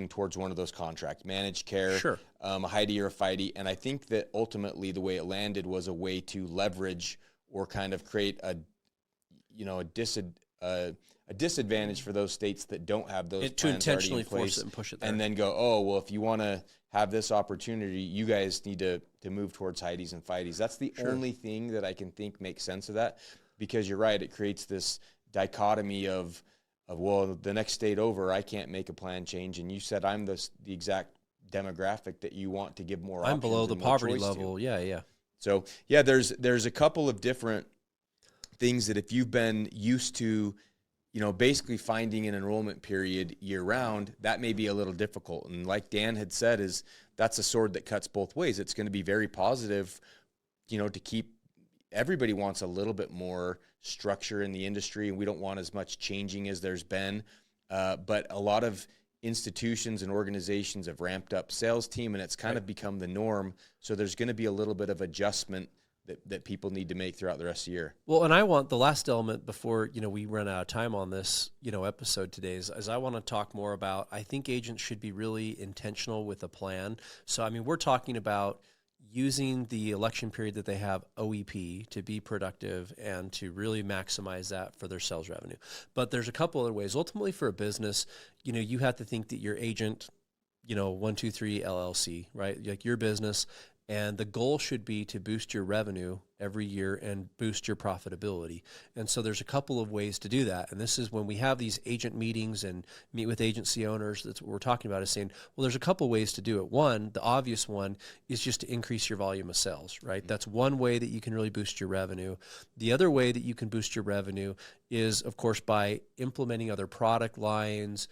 towards one of those contracts, managed care, sure. A Heidi or a Fighty. And I think that ultimately the way it landed was a way to leverage or kind of create a disadvantage for those states that don't have those plans to intentionally already in place, force it and push it there. And then go, oh, well, if you want to have this opportunity, you guys need to move towards Heidis and Fighties. That's the only thing that I can think makes sense of that, because you're right, it creates this dichotomy of well, the next state over, I can't make a plan change, and you said I'm the exact demographic that you want to give more options. I'm below the poverty level. To. Yeah. So yeah, there's a couple of different things that if you've been used to, basically finding an enrollment period year round, that may be a little difficult. And like Dan had said, that's a sword that cuts both ways. It's going to be very positive, to keep. Everybody wants a little bit more structure in the industry, and we don't want as much changing as there's been. But a lot of institutions and organizations have ramped up sales team, and it's kind of become the norm. So there's going to be a little bit of adjustment that people need to make throughout the rest of the year. Well, and I want the last element before, we run out of time on this, episode today is I want to talk more about, I think agents should be really intentional with a plan. So, we're talking about using the election period that they have, OEP, to be productive and to really maximize that for their sales revenue. But there's a couple other ways. Ultimately, for a business, you have to think that your agent, 123 LLC, right? Like your business, and the goal should be to boost your revenue every year and boost your profitability. And so there's a couple of ways to do that. And this is when we have these agent meetings and meet with agency owners, that's what we're talking about, is saying, well, there's a couple ways to do it. One, the obvious one is just to increase your volume of sales, right? Mm-hmm. That's one way that you can really boost your revenue. The other way that you can boost your revenue is, of course, by implementing other product lines,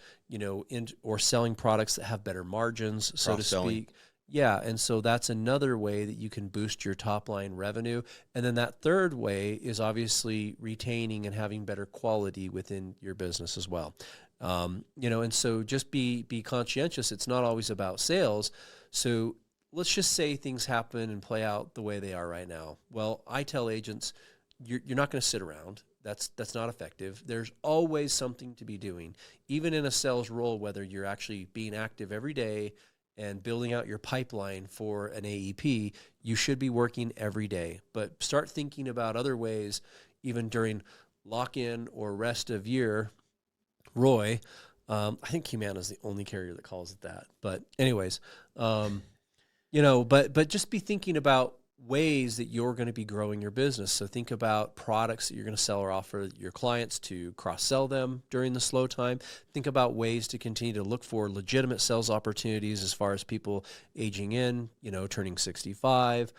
or selling products that have better margins, so to speak. Yeah, and so that's another way that you can boost your top line revenue. And then that third way is obviously retaining and having better quality within your business as well. And so just be conscientious. It's not always about sales. So let's just say things happen and play out the way they are right now. Well, I tell agents, you're not going to sit around. That's not effective. There's always something to be doing, even in a sales role, whether you're actually being active every day and building out your pipeline for an AEP, you should be working every day. But start thinking about other ways, even during lock-in or rest of year. Roy, I think Humana is the only carrier that calls it that. But anyways, but just be thinking about ways that you're going to be growing your business. So think about products that you're going to sell or offer your clients to cross-sell them during the slow time. Think about ways to continue to look for legitimate sales opportunities as far as people aging in, turning 65,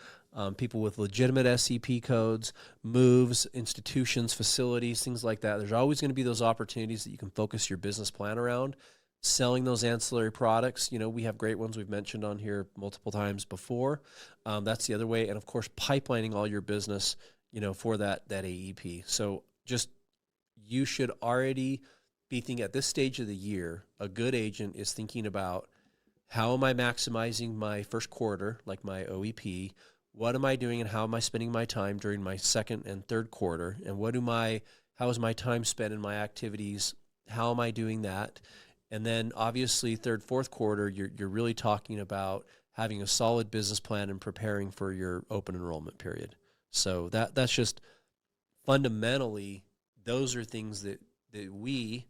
people with legitimate SEP codes, moves, institutions, facilities, things like that. There's always going to be those opportunities that you can focus your business plan around. Selling those ancillary products, we have great ones we've mentioned on here multiple times before. That's the other way. And of course, pipelining all your business, for that AEP. So just, you should already be thinking at this stage of the year, a good agent is thinking about, how am I maximizing my first quarter, like my OEP? What am I doing and how am I spending my time during my second and third quarter? And how is my time spent in my activities? How am I doing that? And then obviously third, fourth quarter, you're really talking about having a solid business plan and preparing for your open enrollment period. So that's just fundamentally, those are things that we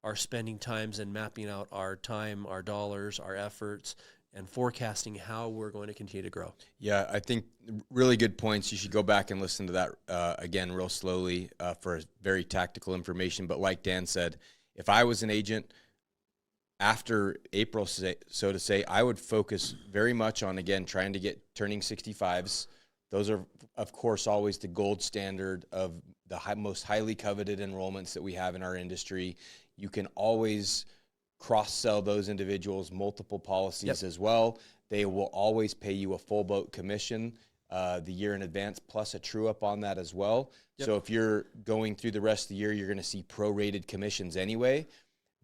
are spending times and mapping out our time, our dollars, our efforts, and forecasting how we're going to continue to grow. Yeah, I think really good points. You should go back and listen to that again real slowly for very tactical information. But like Dan said, if I was an agent after April, so to say, I would focus very much on, again, trying to get turning 65s. Those are, of course, always the gold standard of the most highly coveted enrollments that we have in our industry. You can always cross-sell those individuals multiple policies as well. They will always pay you a full boat commission the year in advance, plus a true-up on that as well. So if you're going through the rest of the year, you're going to see prorated commissions anyway.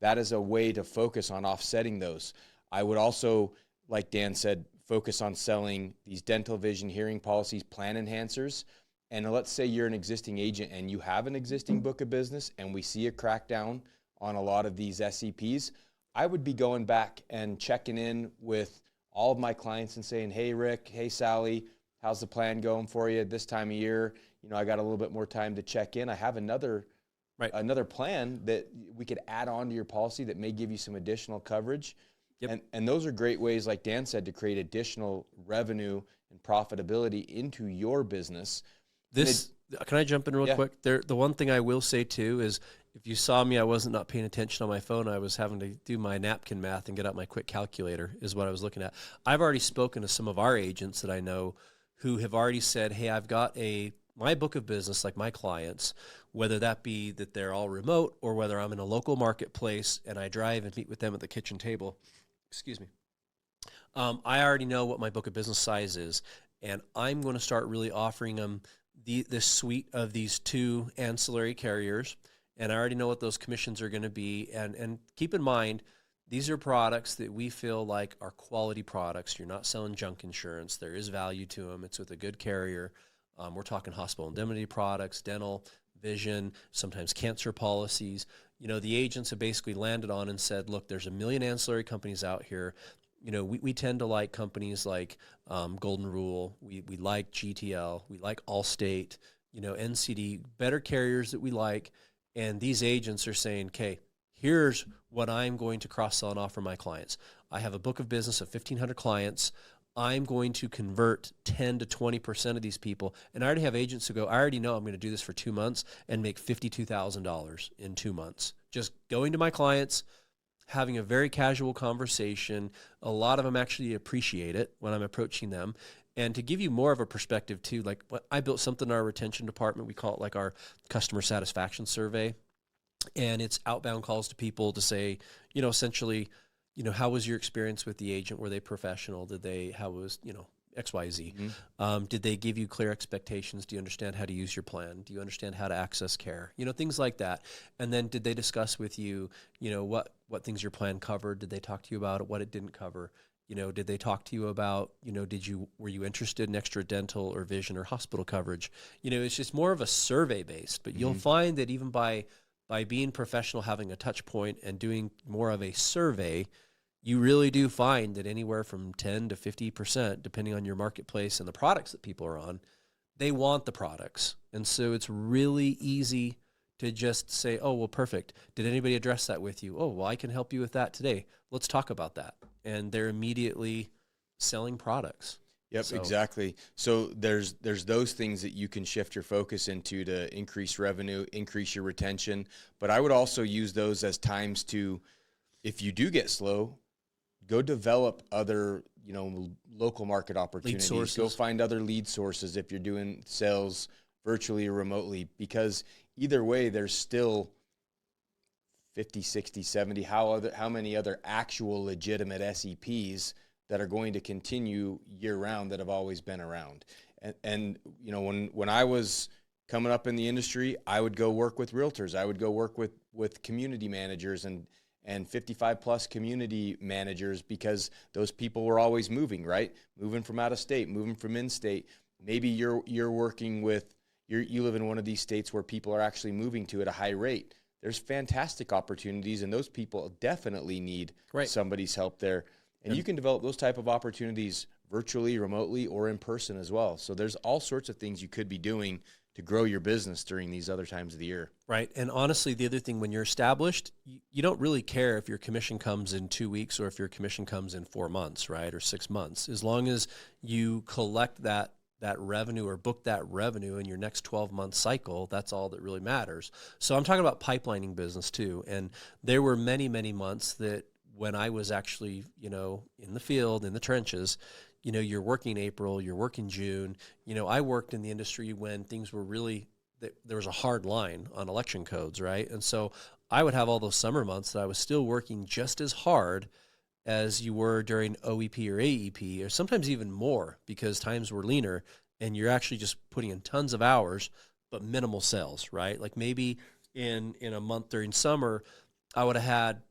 That is a way to focus on offsetting those. I would also, like Dan said, focus on selling these dental, vision, hearing policies, plan enhancers. And let's say you're an existing agent and you have an existing book of business and we see a crackdown on a lot of these SEPs. I would be going back and checking in with all of my clients and saying, hey, Rick, hey, Sally, how's the plan going for you this time of year? I got a little bit more time to check in. I have another plan that we could add on to your policy that may give you some additional coverage. And those are great ways, like Dan said, to create additional revenue and profitability into your business. Can I jump in real quick? The one thing I will say too is, if you saw me, I wasn't not paying attention on my phone. I was having to do my napkin math and get out my quick calculator is what I was looking at. I've already spoken to some of our agents that I know who have already said, hey, I've got my book of business, like my clients, whether that be that they're all remote or whether I'm in a local marketplace and I drive and meet with them at the kitchen table. Excuse me. I already know what my book of business size is, and I'm going to start really offering them this suite of these two ancillary carriers, and I already know what those commissions are going to be. And keep in mind, these are products that we feel like are quality products. You're not selling junk insurance. There is value to them. It's with a good carrier. We're talking hospital indemnity products, dental, vision, sometimes cancer policies. The agents have basically landed on and said, look, there's a million ancillary companies out here. We tend to like companies like Golden Rule. We like GTL. We like Allstate, NCD, better carriers that we like. And these agents are saying, okay, here's what I'm going to cross-sell and offer my clients. I have a book of business of 1,500 clients. I'm going to convert 10 to 20% of these people. And I already have agents who go, I already know I'm going to do this for 2 months and make $52,000 in 2 months. Just going to my clients, having a very casual conversation. A lot of them actually appreciate it when I'm approaching them. And to give you more of a perspective too, like I built something in our retention department. We call it like our customer satisfaction survey. And it's outbound calls to people to say, essentially, how was your experience with the agent? Were they professional? How was, XYZ. Did they give you clear expectations? Do you understand how to use your plan? Do you understand how to access care? Things like that. And then did they discuss with you, what things your plan covered? Did they talk to you about it, what it didn't cover? Did they talk to you about, were you interested in extra dental or vision or hospital coverage? It's just more of a survey based, but you'll find that even by being professional, having a touch point and doing more of a survey, you really do find that anywhere from 10 to 50%, depending on your marketplace and the products that people are on, they want the products. And so it's really easy to just say, oh, well, perfect. Did anybody address that with you? Oh, well, I can help you with that today. Let's talk about that. And they're immediately selling products. Yep, exactly. So there's those things that you can shift your focus into to increase revenue, increase your retention. But I would also use those as times to, if you do get slow, go develop other, local market opportunities. Go find other lead sources if you're doing sales virtually or remotely, because either way, there's still 50, 60, 70, how many other actual legitimate SEPs that are going to continue year round that have always been around. And when I was coming up in the industry, I would go work with realtors. I would go work with community managers and 55 plus community managers, because those people were always moving, right? Moving from out of state, moving from in state. Maybe you're working with, you live in one of these states where people are actually moving to at a high rate. There's fantastic opportunities, and those people definitely need somebody's help there. And you can develop those type of opportunities virtually, remotely, or in person as well. So there's all sorts of things you could be doing to grow your business during these other times of the year. Right. And honestly, the other thing, when you're established, you don't really care if your commission comes in 2 weeks or if your commission comes in 4 months, right? Or 6 months. As long as you collect that revenue or book that revenue in your next 12-month cycle, that's all that really matters. So I'm talking about pipelining business too. And there were many, many months that when I was actually, in the field, in the trenches, you're working April, you're working June. I worked in the industry when things were really, there was a hard line on election codes, right? And so I would have all those summer months that I was still working just as hard as you were during OEP or AEP, or sometimes even more, because times were leaner and you're actually just putting in tons of hours, but minimal sales, right? Like maybe in a month during summer, I would have had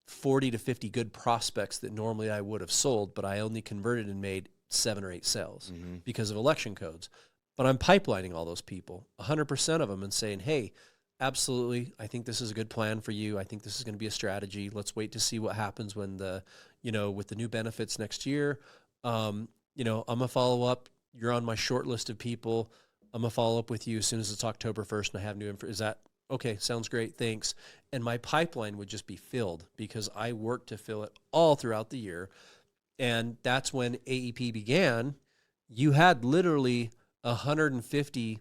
40 to 50 good prospects that normally I would have sold, but I only converted and made 7 or 8 sales because of election codes. But I'm pipelining all those people, 100% of them, and saying, hey, absolutely, I think this is a good plan for you. I think this is going to be a strategy. Let's wait to see what happens when with the new benefits next year. I'm going to follow up. You're on my short list of people. I'm going to follow up with you as soon as it's October 1st and I have new info. Is that okay? Sounds great. Thanks. And my pipeline would just be filled because I worked to fill it all throughout the year. And that's when AEP began. You had literally 150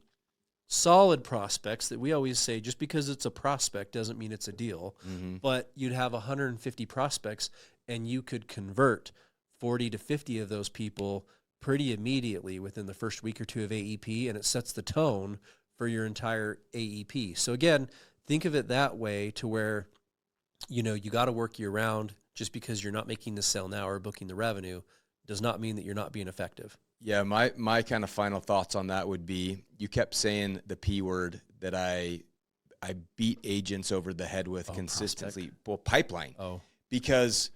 solid prospects that we always say, just because it's a prospect doesn't mean it's a deal, but you'd have 150 prospects and you could convert 40 to 50 of those people pretty immediately within the first week or two of AEP, and it sets the tone for your entire AEP. So again, think of it that way, to where, you got to work year round. Just because you're not making the sale now or booking the revenue does not mean that you're not being effective. Yeah, my kind of final thoughts on that would be, you kept saying the P word that I beat agents over the head with consistently. Prospect. Well, pipeline. Because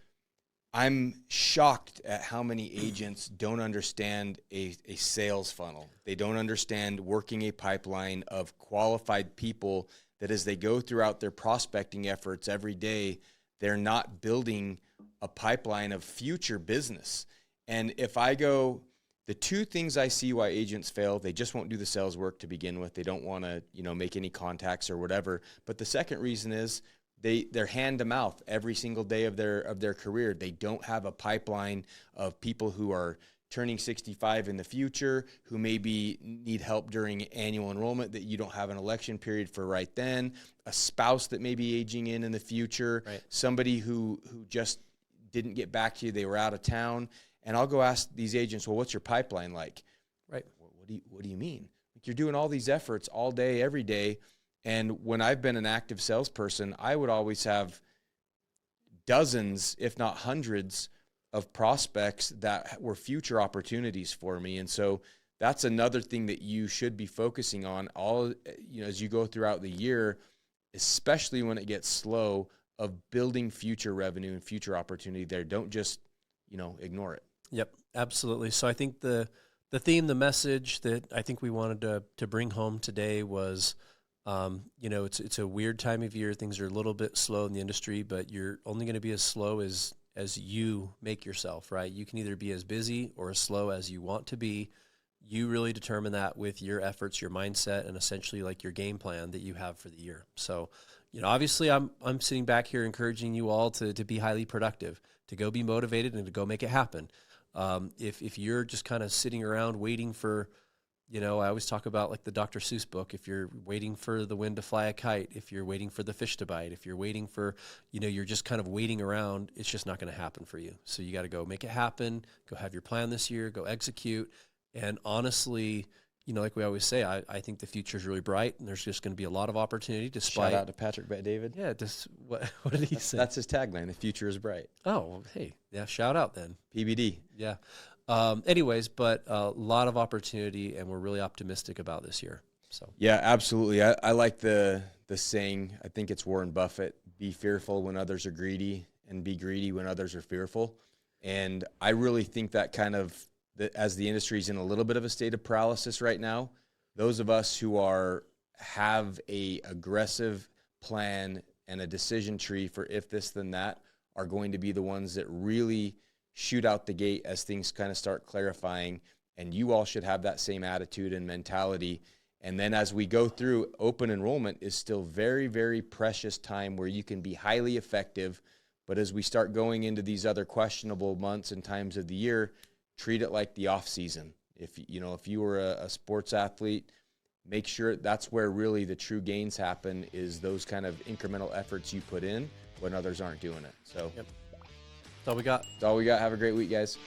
I'm shocked at how many agents don't understand a sales funnel. They don't understand working a pipeline of qualified people that, as they go throughout their prospecting efforts every day, they're not building a pipeline of future business. And if I go, the two things I see why agents fail, they just won't do the sales work to begin with. They don't want to, make any contacts or whatever. But the second reason is they're hand to mouth every single day of their career. They don't have a pipeline of people who are turning 65 in the future, who maybe need help during annual enrollment that you don't have an election period for right then, a spouse that may be aging in the future, right. Somebody who just didn't get back to you, they were out of town. And I'll go ask these agents, well, what's your pipeline like? Right. What do you mean? Like, you're doing all these efforts all day, every day. And when I've been an active salesperson, I would always have dozens, if not hundreds, of prospects that were future opportunities for me. And so that's another thing that you should be focusing on as you go throughout the year, especially when it gets slow, of building future revenue and future opportunity there. Don't just, ignore it. Yep, absolutely. So I think the theme, the message that I think we wanted to bring home today was, it's a weird time of year. Things are a little bit slow in the industry, but you're only going to be as slow as you make yourself, right? You can either be as busy or as slow as you want to be. You really determine that with your efforts, your mindset, and essentially like your game plan that you have for the year. So, obviously I'm sitting back here encouraging you all to be highly productive, to go be motivated and to go make it happen. If you're just kind of sitting around waiting for, I always talk about like the Dr. Seuss book. If you're waiting for the wind to fly a kite, if you're waiting for the fish to bite, if you're waiting for, you're just kind of waiting around, it's just not going to happen for you. So you got to go make it happen, go have your plan this year, go execute. And honestly, like we always say, I think the future is really bright, and there's just going to be a lot of opportunity despite. Shout out to Patrick Bet-David. Yeah, what did he say? That's his tagline, the future is bright. Oh, well, hey, yeah, shout out then. PBD. Yeah. Anyways, but a lot of opportunity, and we're really optimistic about this year. So yeah, absolutely. I like the saying, I think it's Warren Buffett, be fearful when others are greedy and be greedy when others are fearful. And I really think that as the industry is in a little bit of a state of paralysis right now, those of us who have a aggressive plan and a decision tree for if this then that are going to be the ones that really shoot out the gate as things kind of start clarifying. And you all should have that same attitude and mentality. And then as we go through, open enrollment is still very, very precious time where you can be highly effective. But as we start going into these other questionable months and times of the year, treat it like the off season. If you were a sports athlete, make sure that's where really the true gains happen, is those kind of incremental efforts you put in when others aren't doing it. So yep. That's all we got. That's all we got. Have a great week, guys.